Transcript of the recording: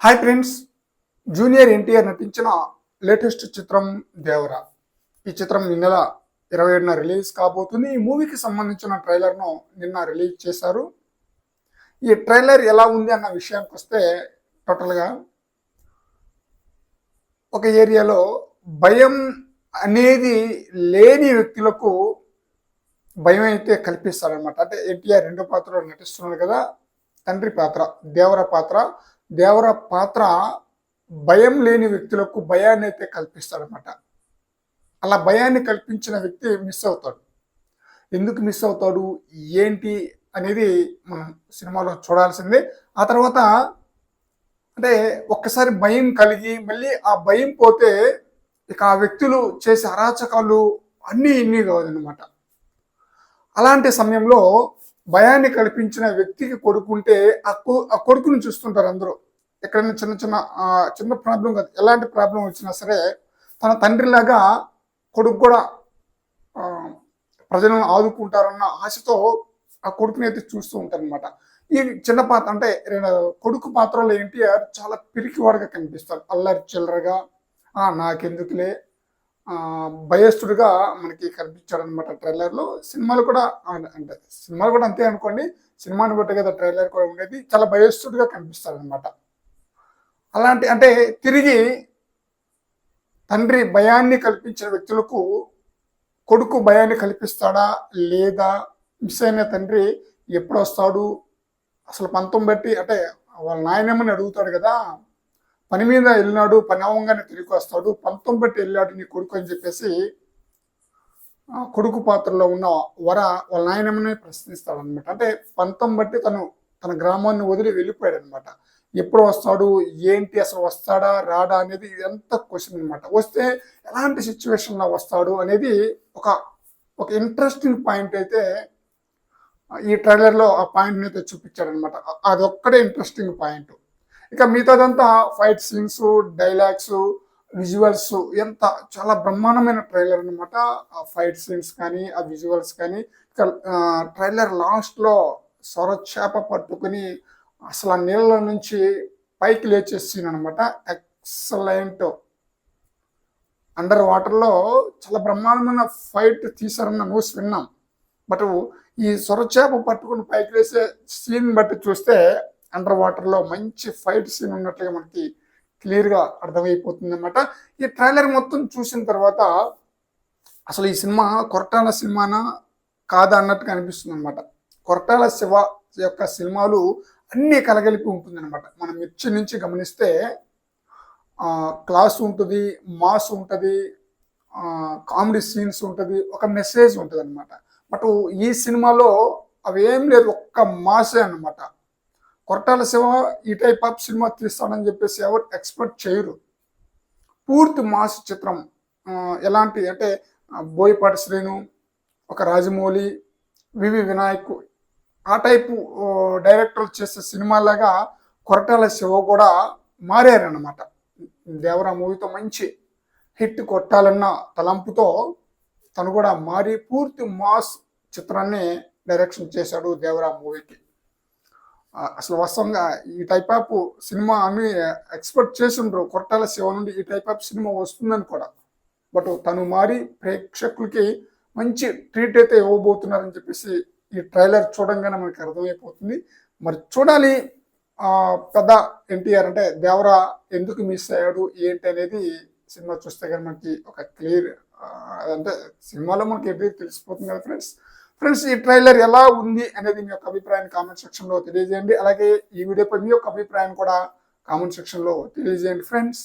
Hi friends, junior NTR నటించిన latest చిత్రం దేవర. ఈ చిత్రం ఈ నెల 27న రిలీజ్ కాబోతుంది. ఈ మూవీకి సంబంధించిన ట్రైలర్ను నిన్న రిలీజ్ చేశారు. ఈ ట్రైలర్ ఎలా ఉంది అన్న విషయానికి వస్తే, టోటల్గా ఒక ఏరియాలో భయం అనేది లేని వ్యక్తులకు భయం అయితే కల్పిస్తారనమాట. అంటే ఎన్టీఆర్ రెండు పాత్రలో నటిస్తున్నారు కదా, తండ్రి పాత్ర దేవర పాత్ర భయం లేని వ్యక్తులకు భయాన్ని అయితే కల్పిస్తాడనమాట. అలా భయాన్ని కల్పించిన వ్యక్తి మిస్ అవుతాడు. ఎందుకు మిస్ అవుతాడు ఏంటి అనేది మనం సినిమాలో చూడాల్సిందే. ఆ తర్వాత అంటే ఒక్కసారి భయం కలిగి మళ్ళీ ఆ భయం పోతే ఇక ఆ వ్యక్తులు చేసే అరాచకాలు అన్నీ ఇన్ని కావన్నమాట. అలాంటి సమయంలో భయాన్ని కల్పించిన వ్యక్తికి కొడుకుంటే ఆ కొడుకుని చూస్తుంటారు అందరూ. ఎక్కడైనా చిన్న ప్రాబ్లం కాదు, ఎలాంటి ప్రాబ్లం వచ్చినా సరే తన తండ్రిలాగా కొడుకు కూడా ప్రజలను ఆదుకుంటారన్న ఆశతో ఆ కొడుకుని అయితే చూస్తూ ఉంటారనమాట. ఈ చిన్న పాత్ర అంటే కొడుకు పాత్రలో ఎన్టీఆర్ చాలా పిరికివాడుగా కనిపిస్తాడు. అల్లరి చిల్లరగా నాకెందుకులే భయస్తుడుగా మనకి కనిపించాడు అనమాట ట్రైలర్లో. సినిమాలు కూడా అంతే అనుకోండి, సినిమాని బట్టి కదా ట్రైలర్ కూడా ఉండేది. చాలా భయస్తుడుగా కనిపిస్తాడు అనమాట. అలాంటి అంటే తిరిగి తండ్రి భయాన్ని కల్పించిన వ్యక్తులకు కొడుకు భయాన్ని కల్పిస్తాడా లేదా, మిస్ అయిన తండ్రి ఎప్పుడు వస్తాడు, అసలు పంతం బట్టి అంటే వాళ్ళ నాయనమ్మని అడుగుతాడు కదా, పని మీద వెళ్ళినాడు, పని అవ్వగానే తిరిగి వస్తాడు, పంతం బట్టి వెళ్ళాడు నీ కొడుకు అని చెప్పేసి కొడుకు పాత్రలో ఉన్న వాళ్ళ నాయనమ్మని ప్రశ్నిస్తాడు అనమాట. అంటే పంతం బట్టి తన గ్రామాన్ని వదిలి వెళ్ళిపోయాడు అనమాట. ఎప్పుడు వస్తాడు ఏంటి, అసలు వస్తాడా రాడా అనేది ఎంత క్వశ్చన్ అనమాట. వస్తే ఎలాంటి సిచ్యువేషన్లో వస్తాడు అనేది ఒక ఇంట్రెస్టింగ్ పాయింట్ అయితే ఈ ట్రైలర్లో ఆ పాయింట్ని అయితే చూపించాడు అనమాట. అదొక్కడే ఇంట్రెస్టింగ్ పాయింట్. ఇక మిగతాదంతా ఫైట్ సీన్స్, డైలాగ్స్, విజువల్స్ చాలా బ్రహ్మాండమైన ట్రైలర్ అనమాట. ఆ ఫైట్ సీన్స్ కానీ ఆ విజువల్స్ కానీ. ఇక ట్రైలర్ లాస్ట్లో సొరచేప పట్టుకుని అసలు ఆ నీళ్ళ నుంచి పైకి లేచే సీన్ అనమాట. ఎక్సలెంట్. అండర్ వాటర్లో చాలా బ్రహ్మాండమైన ఫైట్ తీశారన్న న్యూస్ విన్నాం. బట్ ఈ సొరచేప పట్టుకుని పైకి లేసే సీన్ బట్టి చూస్తే అండర్ వాటర్లో మంచి ఫైట్ సీన్ ఉన్నట్లుగా మనకి క్లియర్గా అర్థమైపోతుంది అనమాట. ఈ ట్రైలర్ మొత్తం చూసిన తర్వాత అసలు ఈ సినిమా కొరటాల సినిమానా కాదా అన్నట్టుగా అనిపిస్తుంది అనమాట. కొరటాల శివ యొక్క సినిమాలు అన్నీ కలగలిపి ఉంటుందన్నమాట. మనం మిర్చి నుంచి గమనిస్తే క్లాస్ ఉంటుంది, మాస్ ఉంటుంది, కామెడీ సీన్స్ ఉంటుంది, ఒక మెసేజ్ ఉంటుంది అనమాట. బట్ ఈ సినిమాలో అవి ఏం లేదు, ఒక్క మాసే అన్నమాట. కొరటాల శివ ఈ టైప్ ఆఫ్ సినిమా తీస్తాడని చెప్పేసి ఎవరు ఎక్స్పెక్ట్ చేయరు. పూర్తి మాస్ చిత్రం. ఎలాంటి అంటే బోయపాటి శ్రీను, ఒక రాజమౌళి, వివి వినాయక్ ఆ టైపు డైరెక్టర్లు చేసే సినిమాలాగా కొరటాల శివ కూడా మారారన్నమాట. దేవరా మూవీతో మంచి హిట్ కొట్టాలన్న తలంపుతో తను కూడా మారి పూర్తి మాస్ చిత్రాన్ని డైరెక్షన్ చేశాడు దేవరా మూవీకి. అసలు వాస్తవంగా ఈ టైప్ ఆఫ్ సినిమా అని ఎక్స్పెక్ట్ చేసిండ్రు కొరటాల శివ నుండి ఈ టైప్ ఆఫ్ సినిమా వస్తుందని కూడా. బట్ తను మారి ప్రేక్షకులకి మంచి ట్రీట్ అయితే ఇవ్వబోతున్నారని చెప్పేసి ఈ ట్రైలర్ చూడంగానే మనకి అర్థమైపోతుంది. మరి చూడాలి పెద్ద ఎన్టీఆర్ అంటే దేవరా ఎందుకు మిస్ అయ్యాడు ఏంటి అనేది సినిమా చూస్తే కానీ మనకి ఒక క్లియర్ అంటే సినిమాలో మనకి ఎప్పుడు తెలిసిపోతుంది కదా ఫ్రెండ్స్. ఈ ట్రైలర్ ఎలా ఉంది అనేది మీ యొక్క అభిప్రాయాన్ని కామెంట్ సెక్షన్లో తెలియజేయండి. అలాగే ఈ వీడియోపై మీ యొక్క అభిప్రాయాన్ని కూడా కామెంట్ సెక్షన్లో తెలియజేయండి ఫ్రెండ్స్.